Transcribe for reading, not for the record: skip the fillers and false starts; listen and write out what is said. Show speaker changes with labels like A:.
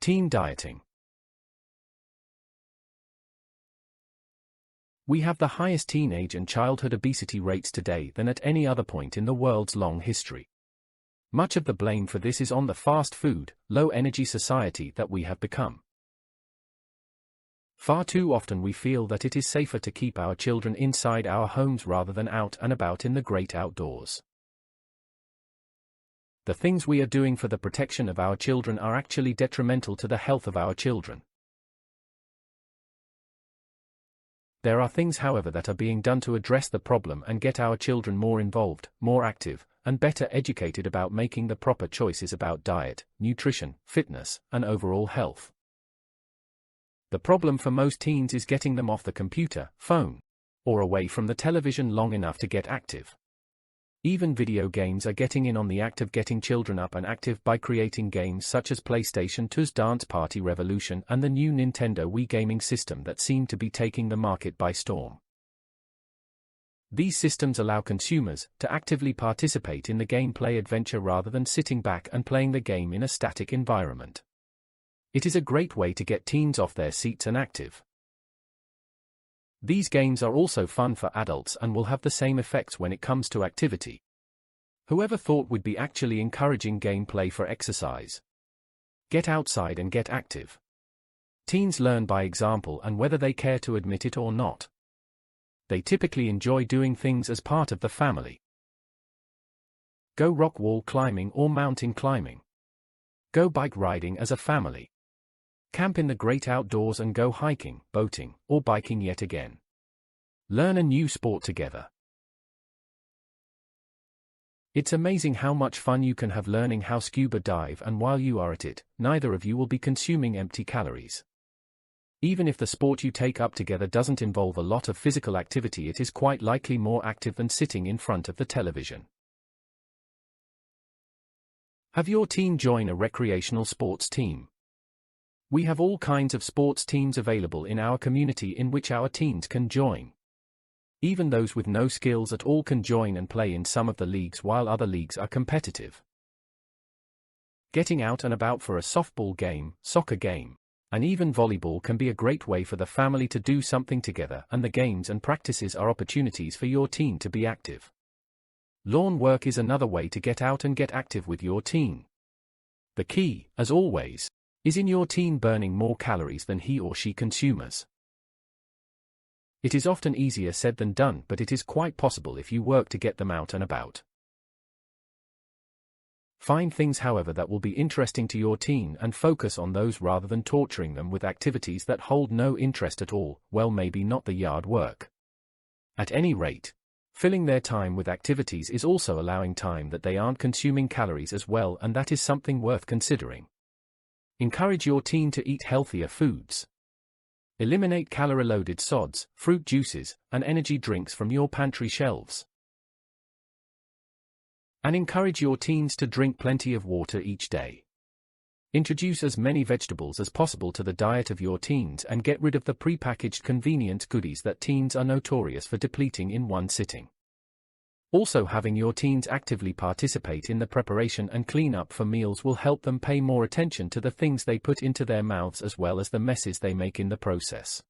A: Teen dieting. We have the highest teenage and childhood obesity rates today than at any other point in the world's long history. Much of the blame for this is on the fast food, low-energy society that we have become. Far too often we feel that it is safer to keep our children inside our homes rather than out and about in the great outdoors. The things we are doing for the protection of our children are actually detrimental to the health of our children. There are things, however, that are being done to address the problem and get our children more involved, more active, and better educated about making the proper choices about diet, nutrition, fitness, and overall health. The problem for most teens is getting them off the computer, phone, or away from the television long enough to get active. Even video games are getting in on the act of getting children up and active by creating games such as PlayStation 2's Dance Party Revolution and the new Nintendo Wii gaming system that seem to be taking the market by storm. These systems allow consumers to actively participate in the gameplay adventure rather than sitting back and playing the game in a static environment. It is a great way to get teens off their seats and active. These games are also fun for adults and will have the same effects when it comes to activity. Whoever thought we'd be actually encouraging gameplay for exercise? Get outside and get active. Teens learn by example, and whether they care to admit it or not. They typically enjoy doing things as part of the family. Go rock wall climbing or mountain climbing. Go bike riding as a family. Camp in the great outdoors and go hiking, boating, or biking yet again. Learn a new sport together. It's amazing how much fun you can have learning how scuba dive, and while you are at it, neither of you will be consuming empty calories. Even if the sport you take up together doesn't involve a lot of physical activity, it is quite likely more active than sitting in front of the television. Have your teen join a recreational sports team. We have all kinds of sports teams available in our community in which our teens can join. Even those with no skills at all can join and play in some of the leagues, while other leagues are competitive. Getting out and about for a softball game, soccer game, and even volleyball can be a great way for the family to do something together, and the games and practices are opportunities for your teen to be active. Lawn work is another way to get out and get active with your teen. The key, as always, is in your teen burning more calories than he or she consumes. It is often easier said than done, but it is quite possible if you work to get them out and about. Find things, however, that will be interesting to your teen and focus on those rather than torturing them with activities that hold no interest at all. Well, maybe not the yard work. At any rate, filling their time with activities is also allowing time that they aren't consuming calories as well, and that is something worth considering. Encourage your teen to eat healthier foods. Eliminate calorie-loaded sods, fruit juices, and energy drinks from your pantry shelves. And encourage your teens to drink plenty of water each day. Introduce as many vegetables as possible to the diet of your teens and get rid of the prepackaged convenience goodies that teens are notorious for depleting in one sitting. Also, having your teens actively participate in the preparation and clean-up for meals will help them pay more attention to the things they put into their mouths as well as the messes they make in the process.